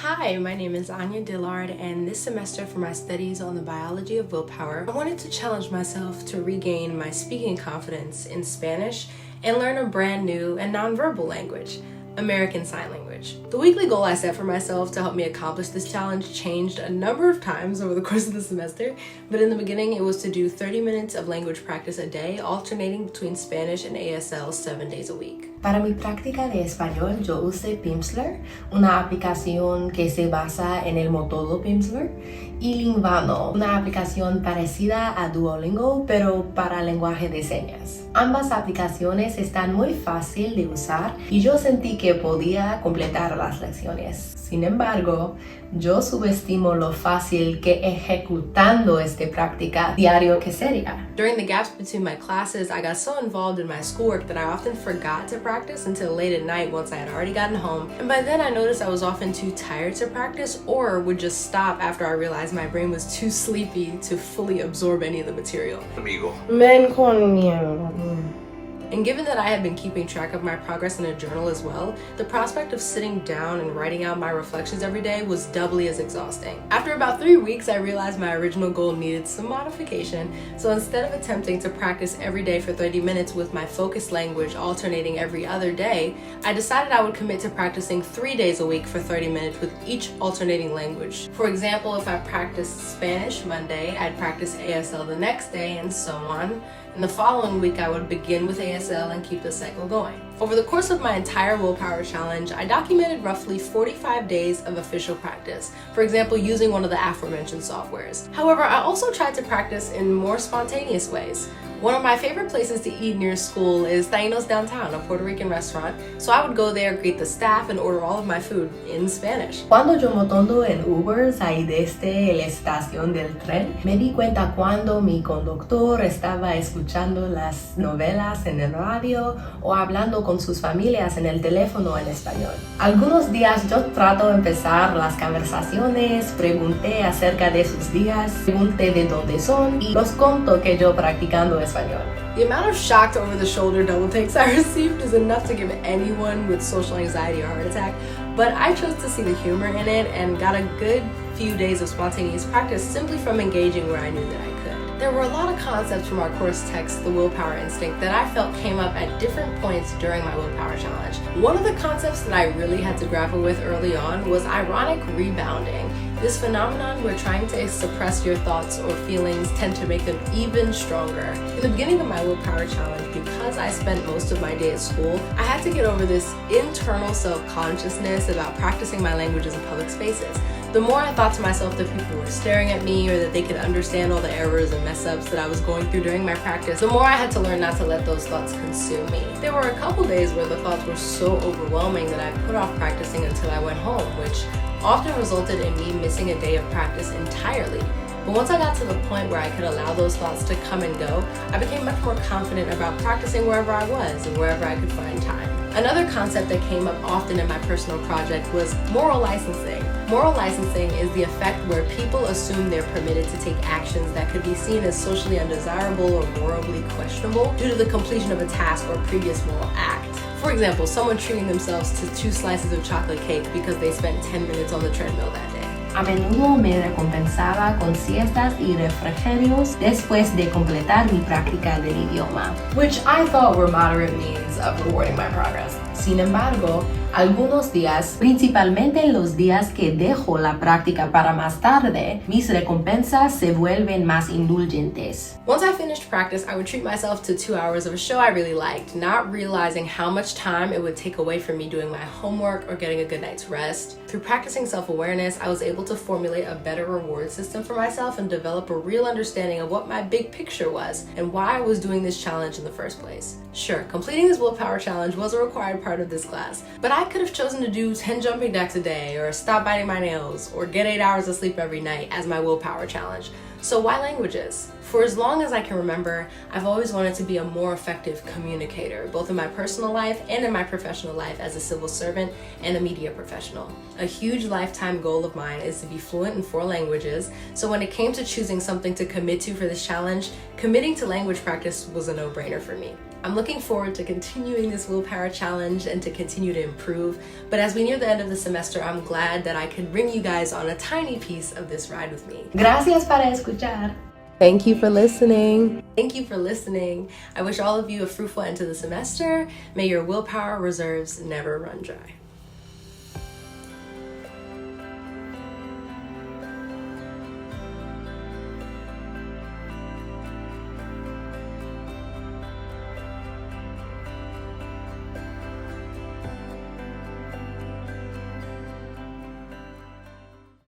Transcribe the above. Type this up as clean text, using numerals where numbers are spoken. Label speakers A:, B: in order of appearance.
A: Hi, my name is Anya Dillard, and this semester for my studies on the biology of willpower, I wanted to challenge myself to regain my speaking confidence in Spanish and learn a brand new and nonverbal language, American Sign Language. The weekly goal I set for myself to help me accomplish this challenge changed a number of times over the course of the semester, but in the beginning it was to do 30 minutes of language practice a day, alternating between Spanish and ASL 7 days a week.
B: Para mi práctica de español, yo usé Pimsleur, una aplicación que se basa en el método Pimsleur, y Lingvano, una aplicación parecida a Duolingo, pero para lenguaje de señas. Ambas aplicaciones están muy fácil de usar y yo sentí que podía completar las lecciones. Sin embargo, yo subestimo lo fácil que ejecutando esta práctica diario que sería.
A: During the gaps between my classes, I got so involved in my schoolwork that I often forgot to practice until late at night once I had already gotten home, and by then I noticed I was often too tired to practice or would just stop after I realized my brain was too sleepy to fully absorb any of the material.
B: Ven conmigo.
A: And given that I had been keeping track of my progress in a journal as well, the prospect of sitting down and writing out my reflections every day was doubly as exhausting. After about 3 weeks, I realized my original goal needed some modification, so instead of attempting to practice every day for 30 minutes with my focused language alternating every other day, I decided I would commit to practicing 3 days a week for 30 minutes with each alternating language. For example, if I practiced Spanish Monday, I'd practice ASL the next day, and so on. And the following week, I would begin with ASL and keep the cycle going. Over the course of my entire Willpower Challenge, I documented roughly 45 days of official practice, for example, using one of the aforementioned softwares. However, I also tried to practice in more spontaneous ways. One of my favorite places to eat near school is Taino's Downtown, a Puerto Rican restaurant, so I would go there, greet the staff, and order all of my food in Spanish.
B: Cuando yo montando en Uber salí desde la estación del tren, me di cuenta cuando mi conductor estaba escuchando las novelas en el radio o hablando con sus familias en el teléfono en español. Algunos días yo trato de empezar las conversaciones, pregunté acerca de sus días, pregunté de dónde son y los conto que yo practicando español.
A: The amount of shocked over-the-shoulder double takes I received is enough to give anyone with social anxiety a heart attack, but I chose to see the humor in it and got a good few days of spontaneous practice simply from engaging where I knew that I could. There were a lot of concepts from our course text, The Willpower Instinct, that I felt came up at different points during my Willpower Challenge. One of the concepts that I really had to grapple with early on was ironic rebounding. This phenomenon where trying to suppress your thoughts or feelings tend to make them even stronger. In the beginning of my Willpower Challenge, because I spent most of my day at school, I had to get over this internal self-consciousness about practicing my languages in public spaces. The more I thought to myself that people were staring at me or that they could understand all the errors and mess-ups that I was going through during my practice, the more I had to learn not to let those thoughts consume me. There were a couple days where the thoughts were so overwhelming that I put off practicing until I went home, which often resulted in me missing a day of practice entirely. But once I got to the point where I could allow those thoughts to come and go, I became much more confident about practicing wherever I was and wherever I could find time. Another concept that came up often in my personal project was moral licensing. Moral licensing is the effect where people assume they're permitted to take actions that could be seen as socially undesirable or morally questionable due to the completion of a task or previous moral act. For example, someone treating themselves to 2 slices of chocolate cake because they spent 10 minutes on the treadmill that day.
B: A menudo me recompensaba con siestas y refrigerios después de completar mi práctica del idioma, which I thought were moderate means of rewarding my progress. Sin embargo, algunos días, principalmente los días que dejo la práctica para más tarde, mis recompensas se vuelven más indulgentes.
A: Once I finished practice, I would treat myself to 2 hours of a show I really liked, not realizing how much time it would take away from me doing my homework or getting a good night's rest. Through practicing self-awareness, I was able to formulate a better reward system for myself and develop a real understanding of what my big picture was and why I was doing this challenge in the first place. Sure, completing this Willpower Challenge was a required part of this class, but I could have chosen to do 10 jumping jacks a day or stop biting my nails or get 8 hours of sleep every night as my Willpower Challenge. So why languages? For as long as I can remember, I've always wanted to be a more effective communicator, both in my personal life and in my professional life as a civil servant and a media professional. A huge lifetime goal of mine is to be fluent in 4 languages, so when it came to choosing something to commit to for this challenge, committing to language practice was a no-brainer for me. I'm looking forward to continuing this Willpower challenge and to continue to improve. But as we near the end of the semester, I'm glad that I could bring you guys on a tiny piece of this ride with me.
B: Gracias para escuchar.
A: Thank you for listening. Thank you for listening. I wish all of you a fruitful end to the semester. May your willpower reserves never run dry.